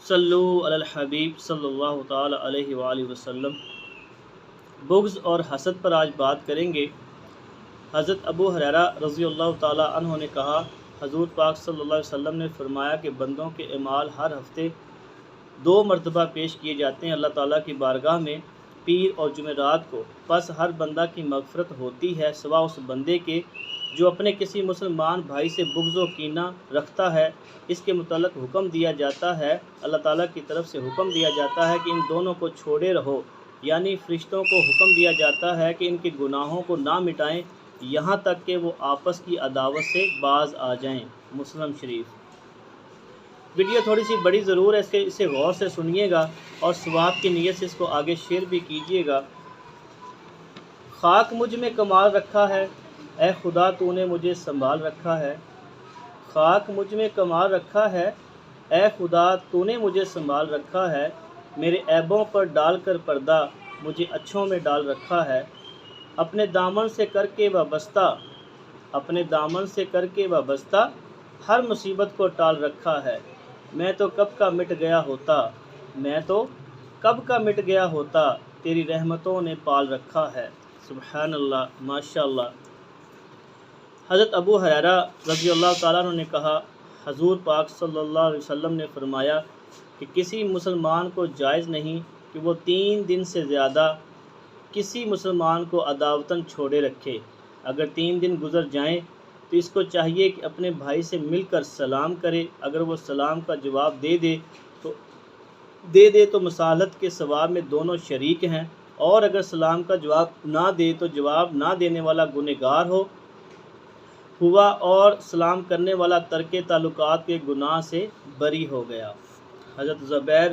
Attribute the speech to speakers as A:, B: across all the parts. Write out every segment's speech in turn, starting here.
A: صلو علی الحبیب صلی اللہ تعالی علیہ وآلہ وسلم۔ بغض اور حسد پر آج بات کریں گے۔ حضرت ابو ہریرہ رضی اللہ تعالی عنہ نے کہا، حضور پاک صلی اللہ علیہ وسلم نے فرمایا کہ بندوں کے اعمال ہر ہفتے 2 مرتبہ پیش کیے جاتے ہیں اللہ تعالیٰ کی بارگاہ میں، پیر اور جمعرات کو۔ پس ہر بندہ کی مغفرت ہوتی ہے سوا اس بندے کے جو اپنے کسی مسلمان بھائی سے بغض و کینہ رکھتا ہے۔ اس کے متعلق حکم دیا جاتا ہے، اللہ تعالیٰ کی طرف سے حکم دیا جاتا ہے کہ ان دونوں کو چھوڑے رہو، یعنی فرشتوں کو حکم دیا جاتا ہے کہ ان کے گناہوں کو نہ مٹائیں یہاں تک کہ وہ آپس کی عداوت سے باز آ جائیں۔ مسلم شریف۔ ویڈیو تھوڑی سی بڑی ضرور ہے، اسے غور سے سنیے گا اور ثواب کی نیت سے اس کو آگے شیئر بھی کیجیے گا۔ خاک مجھ میں کمال رکھا ہے، اے خدا تو نے مجھے سنبھال رکھا ہے۔ خاک مجھ میں کمال رکھا ہے، اے خدا تو نے مجھے سنبھال رکھا ہے۔ میرے عیبوں پر ڈال کر پردہ مجھے اچھوں میں ڈال رکھا ہے۔ اپنے دامن سے کر کے وابستہ، اپنے دامن سے کر کے وابستہ ہر مصیبت کو ٹال رکھا ہے۔ میں تو کب کا مٹ گیا ہوتا، میں تو کب کا مٹ گیا ہوتا، تیری رحمتوں نے پال رکھا ہے۔ سبحان اللہ، ماشاء اللہ۔ حضرت ابو ہریرہ رضی اللہ تعالیٰ عنہ نے کہا، حضور پاک صلی اللہ علیہ وسلم نے فرمایا کہ کسی مسلمان کو جائز نہیں کہ وہ 3 دن سے زیادہ کسی مسلمان کو عداوتاً چھوڑے رکھے۔ اگر 3 دن گزر جائیں تو اس کو چاہیے کہ اپنے بھائی سے مل کر سلام کرے۔ اگر وہ سلام کا جواب دے دے تو مصالحت کے ثواب میں دونوں شریک ہیں، اور اگر سلام کا جواب نہ دے تو جواب نہ دینے والا گنہگار ہوا اور سلام کرنے والا ترک تعلقات کے گناہ سے بری ہو گیا۔ حضرت زبیر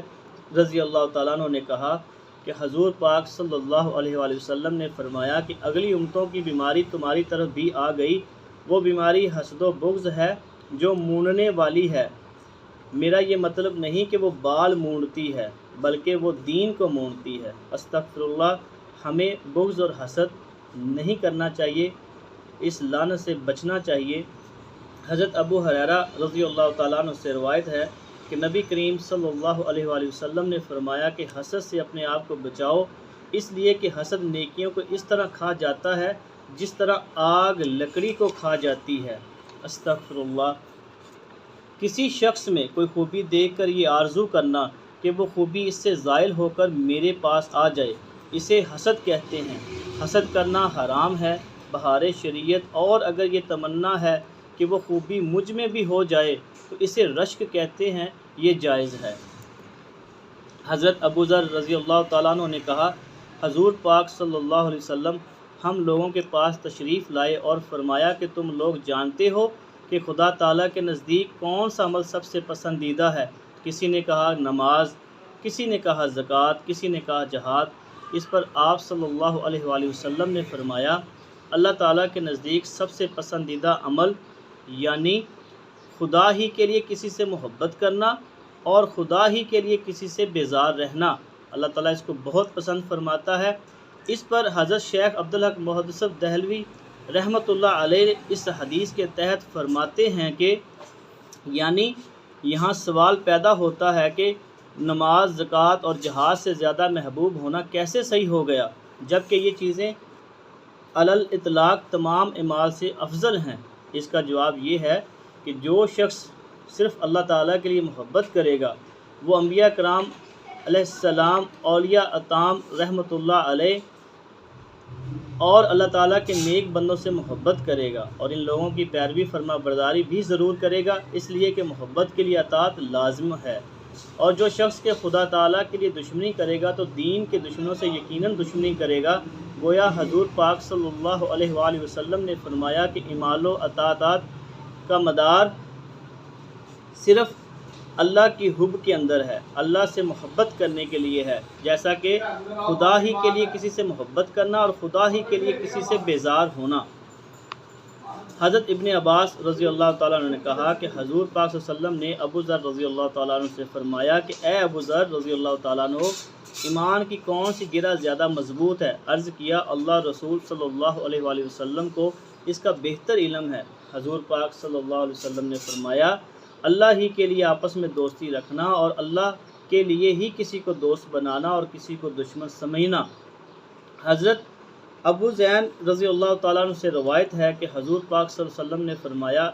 A: رضی اللہ تعالیٰ عنہ نے کہا کہ حضور پاک صلی اللہ علیہ وآلہ وسلم نے فرمایا کہ اگلی امتوں کی بیماری تمہاری طرف بھی آ گئی، وہ بیماری حسد و بغض ہے جو موننے والی ہے۔ میرا یہ مطلب نہیں کہ وہ بال مونڈتی ہے، بلکہ وہ دین کو مونڈتی ہے۔ استغفر اللہ۔ ہمیں بغض اور حسد نہیں کرنا چاہیے، اس لعنت سے بچنا چاہیے۔ حضرت ابو ہریرہ رضی اللہ تعالیٰ عنہ سے روایت ہے کہ نبی کریم صلی اللہ علیہ وآلہ وسلم نے فرمایا کہ حسد سے اپنے آپ کو بچاؤ، اس لیے کہ حسد نیکیوں کو اس طرح کھا جاتا ہے جس طرح آگ لکڑی کو کھا جاتی ہے۔ استغفر اللہ۔ کسی شخص میں کوئی خوبی دیکھ کر یہ آرزو کرنا کہ وہ خوبی اس سے زائل ہو کر میرے پاس آ جائے، اسے حسد کہتے ہیں۔ حسد کرنا حرام ہے بہار شریعت، اور اگر یہ تمنا ہے کہ وہ خوبی مجھ میں بھی ہو جائے تو اسے رشک کہتے ہیں، یہ جائز ہے۔ حضرت ابو ذر رضی اللہ تعالیٰ عنہ نے کہا، حضور پاک صلی اللہ علیہ وسلم ہم لوگوں کے پاس تشریف لائے اور فرمایا کہ تم لوگ جانتے ہو کہ خدا تعالیٰ کے نزدیک کون سا عمل سب سے پسندیدہ ہے؟ کسی نے کہا نماز، کسی نے کہا زکوٰۃ، کسی نے کہا جہاد۔ اس پر آپ صلی اللہ علیہ وآلہ وسلم نے فرمایا، اللہ تعالیٰ کے نزدیک سب سے پسندیدہ عمل یعنی خدا ہی کے لیے کسی سے محبت کرنا اور خدا ہی کے لیے کسی سے بیزار رہنا، اللہ تعالیٰ اس کو بہت پسند فرماتا ہے۔ اس پر حضرت شیخ عبدالحق محدث دہلوی رحمۃ اللہ علیہ اس حدیث کے تحت فرماتے ہیں کہ یعنی یہاں سوال پیدا ہوتا ہے کہ نماز، زکوٰۃ اور جہاد سے زیادہ محبوب ہونا کیسے صحیح ہو گیا، جبکہ یہ چیزیں علی الاطلاق تمام اعمال سے افضل ہیں؟ اس کا جواب یہ ہے کہ جو شخص صرف اللہ تعالیٰ کے لیے محبت کرے گا وہ انبیاء کرام علیہ السلام، اولیاء اطام رحمۃ اللہ علیہ اور اللہ تعالیٰ کے نیک بندوں سے محبت کرے گا، اور ان لوگوں کی پیروی فرما برداری بھی ضرور کرے گا، اس لیے کہ محبت کے لیے اطاعت لازم ہے۔ اور جو شخص کے خدا تعالیٰ کے لیے دشمنی کرے گا تو دین کے دشمنوں سے یقیناً دشمنی کرے گا۔ گویا حضور پاک صلی اللہ علیہ وآلہ وسلم نے فرمایا کہ اعمال و اطاعت کا مدار صرف اللہ کی حب کے اندر ہے، اللہ سے محبت کرنے کے لیے ہے، جیسا کہ خدا ہی کے لیے کسی سے محبت کرنا اور خدا ہی کے لیے کسی سے بیزار ہونا۔ حضرت ابن عباس رضی اللہ تعالیٰ عنہ نے کہا کہ حضور پاک صلی اللہ علیہ وسلم نے ابو ذر رضی اللہ تعالیٰ عنہ سے فرمایا کہ اے ابو ذر رضی اللہ تعالیٰ عنہ، ایمان کی کون سی گرہ زیادہ مضبوط ہے؟ عرض کیا اللہ رسول صلی اللہ علیہ وآلہ وسلم کو اس کا بہتر علم ہے۔ حضور پاک صلی اللہ علیہ وسلم نے فرمایا اللہ ہی کے لیے آپس میں دوستی رکھنا اور اللہ کے لیے ہی کسی کو دوست بنانا اور کسی کو دشمن سمجھنا۔ حضرت ابو زین رضی اللہ تعالیٰ عنہ سے روایت ہے کہ حضور پاک صلی اللہ علیہ وسلم نے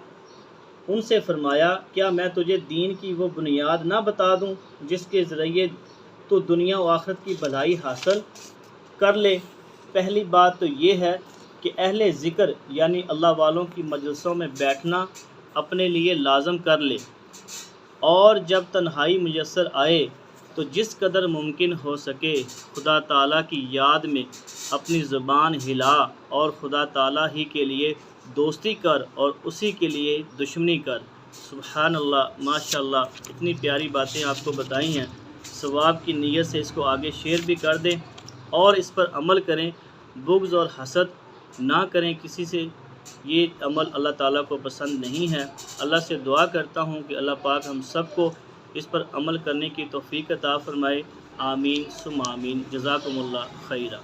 A: ان سے فرمایا کیا میں تجھے دین کی وہ بنیاد نہ بتا دوں جس کے ذریعے تو دنیا و آخرت کی بھلائی حاصل کر لے؟ پہلی بات تو یہ ہے کہ اہل ذکر یعنی اللہ والوں کی مجلسوں میں بیٹھنا اپنے لیے لازم کر لے، اور جب تنہائی میسر آئے تو جس قدر ممکن ہو سکے خدا تعالیٰ کی یاد میں اپنی زبان ہلا اور خدا تعالیٰ ہی کے لیے دوستی کر اور اسی کے لیے دشمنی کر۔ سبحان اللہ، ماشاء اللہ، اتنی پیاری باتیں آپ کو بتائی ہیں۔ ثواب کی نیت سے اس کو آگے شیئر بھی کر دیں اور اس پر عمل کریں، بغض اور حسد نہ کریں کسی سے، یہ عمل اللہ تعالیٰ کو پسند نہیں ہے۔ اللہ سے دعا کرتا ہوں کہ اللہ پاک ہم سب کو اس پر عمل کرنے کی توفیق عطا فرمائے۔ آمین ثم آمین۔ جزاکم اللہ خیرہ۔